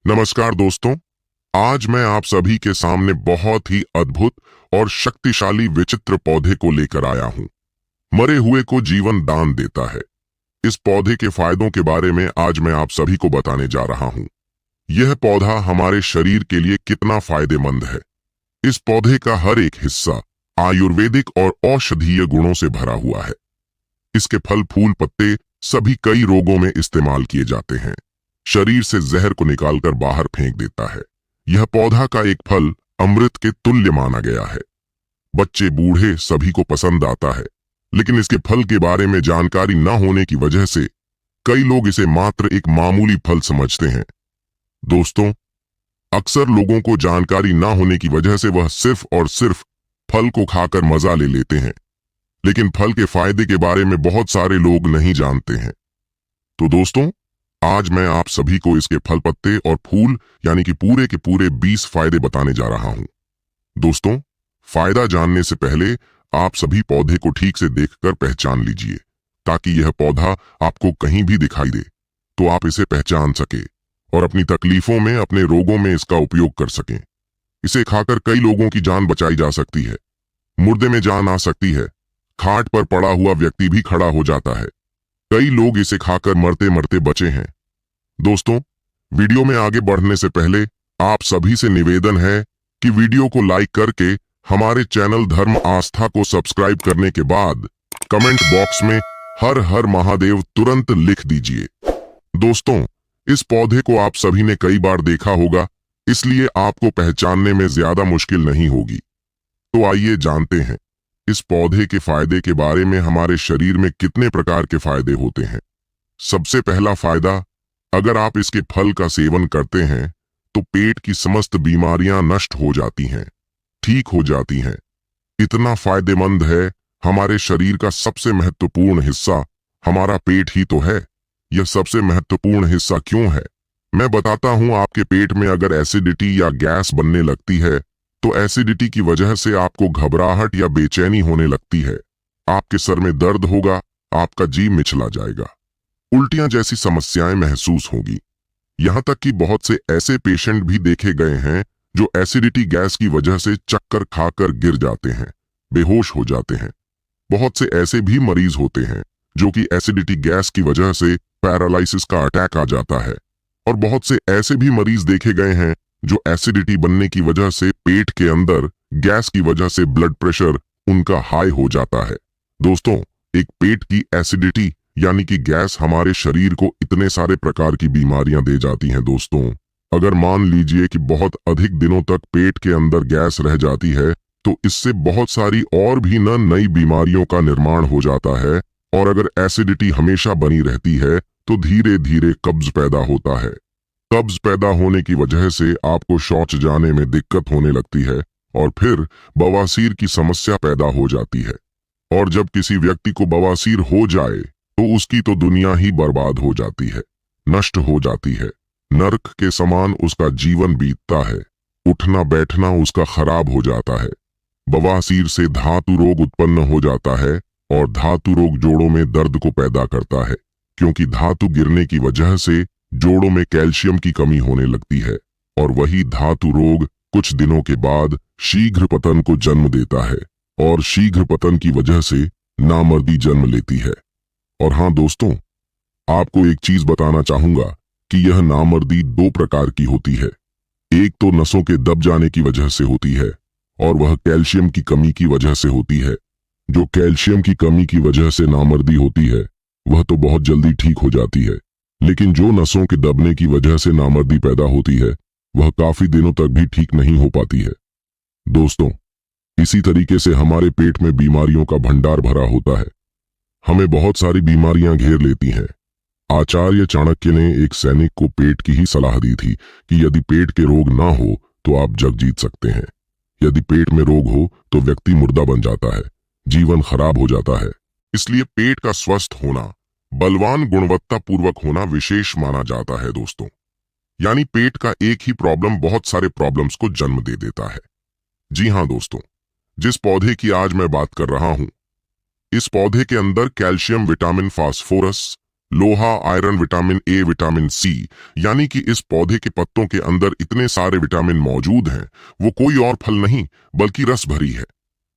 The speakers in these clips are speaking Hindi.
नमस्कार दोस्तों। आज मैं आप सभी के सामने बहुत ही अद्भुत और शक्तिशाली विचित्र पौधे को लेकर आया हूं। मरे हुए को जीवन दान देता है। इस पौधे के फायदों के बारे में आज मैं आप सभी को बताने जा रहा हूं। यह पौधा हमारे शरीर के लिए कितना फायदेमंद है। इस पौधे का हर एक हिस्सा आयुर्वेदिक और औषधीय गुणों से भरा हुआ है। इसके फल, फूल, पत्ते सभी कई रोगों में इस्तेमाल किए जाते हैं। शरीर से जहर को निकालकर बाहर फेंक देता है। यह पौधा का एक फल अमृत के तुल्य माना गया है। बच्चे, बूढ़े सभी को पसंद आता है, लेकिन इसके फल के बारे में जानकारी न होने की वजह से कई लोग इसे मात्र एक मामूली फल समझते हैं। दोस्तों, अक्सर लोगों को जानकारी न होने की वजह से वह सिर्फ और सिर्फ फल को खाकर मजा ले लेते हैं, लेकिन फल के फायदे के बारे में बहुत सारे लोग नहीं जानते हैं। तो दोस्तों, आज मैं आप सभी को इसके फल, पत्ते और फूल यानी कि पूरे के पूरे 20 फायदे बताने जा रहा हूं। दोस्तों, फायदा जानने से पहले आप सभी पौधे को ठीक से देखकर पहचान लीजिए, ताकि यह पौधा आपको कहीं भी दिखाई दे तो आप इसे पहचान सके और अपनी तकलीफों में, अपने रोगों में इसका उपयोग कर सकें। इसे खाकर कई लोगों की जान बचाई जा सकती है। मुर्दे में जान आ सकती है। खाट पर पड़ा हुआ व्यक्ति भी खड़ा हो जाता है। कई लोग इसे खाकर मरते मरते बचे हैं। दोस्तों, वीडियो में आगे बढ़ने से पहले आप सभी से निवेदन है कि वीडियो को लाइक करके हमारे चैनल धर्म आस्था को सब्सक्राइब करने के बाद कमेंट बॉक्स में हर हर महादेव तुरंत लिख दीजिए। दोस्तों, इस पौधे को आप सभी ने कई बार देखा होगा, इसलिए आपको पहचानने में ज्यादा मुश्किल नहीं होगी। तो आइए जानते हैं इस पौधे के फायदे के बारे में। हमारे शरीर में कितने प्रकार के फायदे होते हैं। सबसे पहला फायदा, अगर आप इसके फल का सेवन करते हैं तो पेट की समस्त बीमारियां नष्ट हो जाती हैं, ठीक हो जाती हैं। इतना फायदेमंद है। हमारे शरीर का सबसे महत्वपूर्ण हिस्सा हमारा पेट ही तो है। यह सबसे महत्वपूर्ण हिस्सा क्यों है, मैं बताता हूं। आपके पेट में अगर एसिडिटी या गैस बनने लगती है तो एसिडिटी की वजह से आपको घबराहट या बेचैनी होने लगती है। आपके सर में दर्द होगा, आपका जी मिचला जाएगा, उल्टियां जैसी समस्याएं महसूस होगी। यहां तक कि बहुत से ऐसे पेशेंट भी देखे गए हैं जो एसिडिटी गैस की वजह से चक्कर खाकर गिर जाते हैं, बेहोश हो जाते हैं। बहुत से ऐसे भी मरीज होते हैं जो कि एसिडिटी गैस की वजह से पैरालिसिस का अटैक आ जाता है। और बहुत से ऐसे भी मरीज देखे गए हैं जो एसिडिटी बनने की वजह से पेट के अंदर गैस की वजह से ब्लड प्रेशर उनका हाई हो जाता है। दोस्तों, एक पेट की एसिडिटी यानी कि गैस हमारे शरीर को इतने सारे प्रकार की बीमारियां दे जाती हैं। दोस्तों, अगर मान लीजिए कि बहुत अधिक दिनों तक पेट के अंदर गैस रह जाती है तो इससे बहुत सारी और भी नई बीमारियों का निर्माण हो जाता है। और अगर एसिडिटी हमेशा बनी रहती है तो धीरे धीरे कब्ज पैदा होता है। कब्ज पैदा होने की वजह से आपको शौच जाने में दिक्कत होने लगती है और फिर बवासीर की समस्या पैदा हो जाती है। और जब किसी व्यक्ति को बवासीर हो जाए तो उसकी तो दुनिया ही बर्बाद हो जाती है, नष्ट हो जाती है। नर्क के समान उसका जीवन बीतता है। उठना बैठना उसका खराब हो जाता है। बवासीर से धातु रोग उत्पन्न हो जाता है और धातु रोग जोड़ों में दर्द को पैदा करता है, क्योंकि धातु गिरने की वजह से जोड़ों में कैल्शियम की कमी होने लगती है। और वही धातु रोग कुछ दिनों के बाद शीघ्र पतन को जन्म देता है और शीघ्र पतन की वजह से नामर्दी जन्म लेती है। और हाँ दोस्तों, आपको एक चीज बताना चाहूंगा कि यह नामर्दी 2 प्रकार की होती है। एक तो नसों के दब जाने की वजह से होती है और वह कैल्शियम की कमी की वजह से होती है। जो कैल्शियम की कमी की वजह से नामर्दी होती है वह तो बहुत जल्दी ठीक हो जाती है, लेकिन जो नसों के दबने की वजह से नामर्दी पैदा होती है वह काफी दिनों तक भी ठीक नहीं हो पाती है। दोस्तों, इसी तरीके से हमारे पेट में बीमारियों का भंडार भरा होता है। हमें बहुत सारी बीमारियां घेर लेती हैं। आचार्य चाणक्य ने एक सैनिक को पेट की ही सलाह दी थी कि यदि पेट के रोग ना हो तो आप जग जीत सकते हैं। यदि पेट में रोग हो तो व्यक्ति मुर्दा बन जाता है, जीवन खराब हो जाता है। इसलिए पेट का स्वस्थ होना, बलवान, गुणवत्ता पूर्वक होना विशेष माना जाता है। दोस्तों, यानी पेट का एक ही प्रॉब्लम बहुत सारे प्रॉब्लम्स को जन्म दे देता है। जी हाँ दोस्तों, जिस पौधे की आज मैं बात कर रहा हूं, इस पौधे के अंदर कैल्शियम, विटामिन, फास्फोरस, लोहा, iron, vitamin A, vitamin C, यानी कि इस पौधे के पत्तों के अंदर इतने सारे विटामिन मौजूद हैं, वो कोई और फल नहीं बल्कि रस भरी है।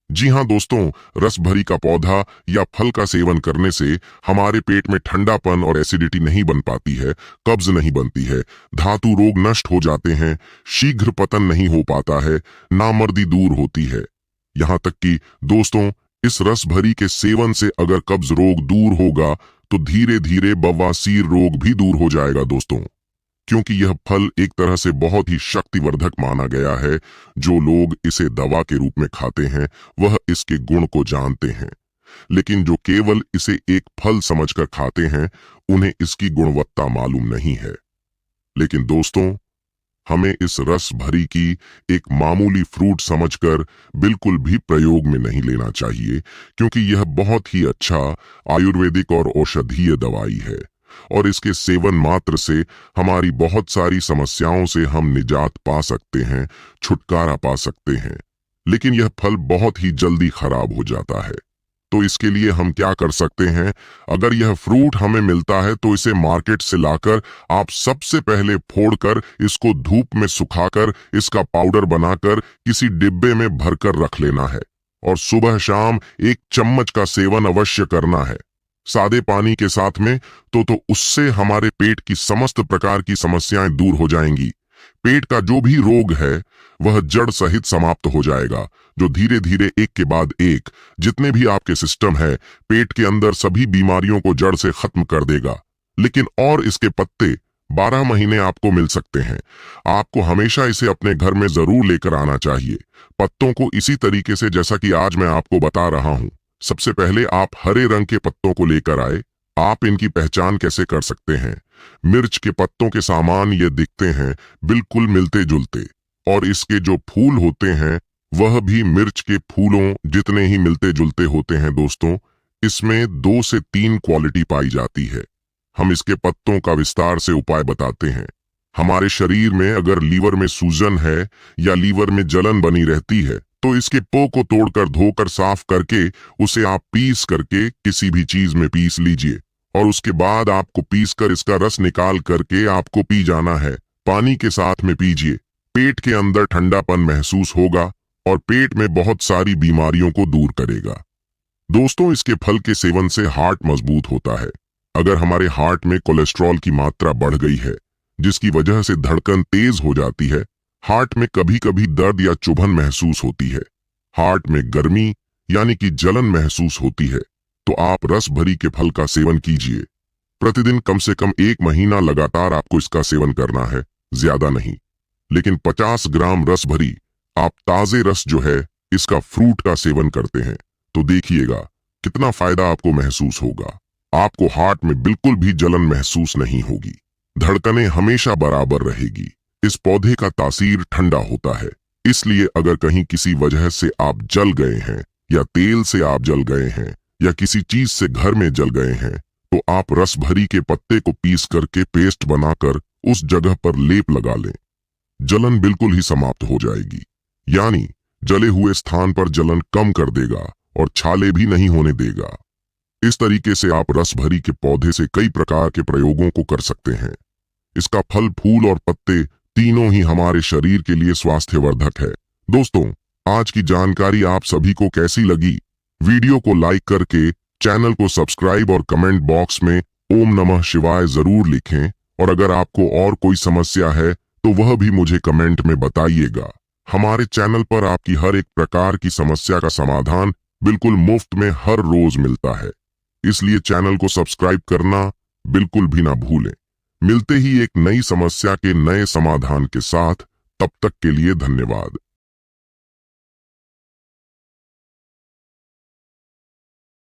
जी हाँ दोस्तों, रस भरी का पौधा या फल का सेवन करने से हमारे पेट में ठंडापन और एसिडिटी नहीं बन पाती है, कब्ज नहीं बनती है, धातु रोग नष्ट हो जाते हैं, शीघ्र पतन नहीं हो पाता है, नामर्दी दूर होती है। यहाँ तक कि दोस्तों, इस रस भरी के सेवन से अगर कब्ज रोग दूर होगा तो धीरे धीरे बवासीर रोग भी दूर हो जाएगा दोस्तों। क्योंकि यह फल एक तरह से बहुत ही शक्तिवर्धक माना गया है। जो लोग इसे दवा के रूप में खाते हैं वह इसके गुण को जानते हैं, लेकिन जो केवल इसे एक फल समझकर खाते हैं उन्हें इसकी गुणवत्ता मालूम नहीं है। लेकिन दोस्तों, हमें इस रस भरी की एक मामूली फ्रूट समझकर बिल्कुल भी प्रयोग में नहीं लेना चाहिए, क्योंकि यह बहुत ही अच्छा आयुर्वेदिक और औषधीय दवाई है और इसके सेवन मात्र से हमारी बहुत सारी समस्याओं से हम निजात पा सकते हैं, छुटकारा पा सकते हैं। लेकिन यह फल बहुत ही जल्दी खराब हो जाता है। तो इसके लिए हम क्या कर सकते हैं? अगर यह फ्रूट हमें मिलता है तो इसे मार्केट से लाकर आप सबसे पहले फोड़कर इसको धूप में सुखाकर इसका पाउडर बनाकर किसी डिब्बे में भरकर रख लेना है और सुबह शाम 1 चम्मच का सेवन अवश्य करना है, सादे पानी के साथ में। तो उससे हमारे पेट की समस्त प्रकार की समस्याएं दूर हो जाएंगी। पेट का जो भी रोग है वह जड़ सहित समाप्त हो जाएगा, जो धीरे धीरे एक के बाद एक जितने भी आपके सिस्टम है पेट के अंदर सभी बीमारियों को जड़ से खत्म कर देगा। लेकिन और इसके पत्ते 12 महीने आपको मिल सकते हैं। आपको हमेशा इसे अपने घर में जरूर लेकर आना चाहिए। पत्तों को इसी तरीके से जैसा कि आज मैं आपको बता रहा हूँ। सबसे पहले आप हरे रंग के पत्तों को लेकर आए। आप इनकी पहचान कैसे कर सकते हैं? मिर्च के पत्तों के सामान ये दिखते हैं, बिल्कुल मिलते जुलते, और इसके जो फूल होते हैं वह भी मिर्च के फूलों जितने ही मिलते जुलते होते हैं दोस्तों। इसमें 2 से 3 क्वालिटी पाई जाती है। हम इसके पत्तों का विस्तार से उपाय बताते हैं। हमारे शरीर में अगर लीवर में सूजन है या लीवर में जलन बनी रहती है तो इसके पो को तोड़कर धोकर साफ करके उसे आप पीस करके किसी भी चीज में पीस लीजिए और उसके बाद आपको पीसकर इसका रस निकाल करके आपको पी जाना है। पानी के साथ में पीजिए। पेट के अंदर ठंडापन महसूस होगा और पेट में बहुत सारी बीमारियों को दूर करेगा। दोस्तों, इसके फल के सेवन से हार्ट मजबूत होता है। अगर हमारे हार्ट में कोलेस्ट्रॉल की मात्रा बढ़ गई है जिसकी वजह से धड़कन तेज हो जाती है, हार्ट में कभी कभी दर्द या चुभन महसूस होती है, हार्ट में गर्मी यानी कि जलन महसूस होती है, तो आप रस भरी के फल का सेवन कीजिए। प्रतिदिन कम से कम 1 महीना लगातार आपको इसका सेवन करना है, ज्यादा नहीं। लेकिन 50 ग्राम रस भरी आप ताजे रस जो है इसका फ्रूट का सेवन करते हैं तो देखिएगा कितना फायदा आपको महसूस होगा। आपको हार्ट में बिल्कुल भी जलन महसूस नहीं होगी, धड़कनें हमेशा बराबर रहेगी। इस पौधे का तासीर ठंडा होता है, इसलिए अगर कहीं किसी वजह से आप जल गए हैं या तेल से आप जल गए हैं या किसी चीज से घर में जल गए हैं तो आप रस भरी के पत्ते को पीस करके पेस्ट बनाकर उस जगह पर लेप लगा लें। जलन बिल्कुल ही समाप्त हो जाएगी, यानी जले हुए स्थान पर जलन कम कर देगा और छाले भी नहीं होने देगा। इस तरीके से आप रस भरी के पौधे से कई प्रकार के प्रयोगों को कर सकते हैं। इसका फल, फूल और पत्ते तीनों ही हमारे शरीर के लिए स्वास्थ्यवर्धक है। दोस्तों, आज की जानकारी आप सभी को कैसी लगी? वीडियो को लाइक करके चैनल को सब्सक्राइब और कमेंट बॉक्स में ओम नमः शिवाय जरूर लिखें। और अगर आपको और कोई समस्या है तो वह भी मुझे कमेंट में बताइएगा। हमारे चैनल पर आपकी हर एक प्रकार की समस्या का समाधान बिल्कुल मुफ्त में हर रोज मिलता है, इसलिए चैनल को सब्सक्राइब करना बिल्कुल भी ना भूलें। मिलते ही एक नई समस्या के नए समाधान के साथ, तब तक के लिए धन्यवाद।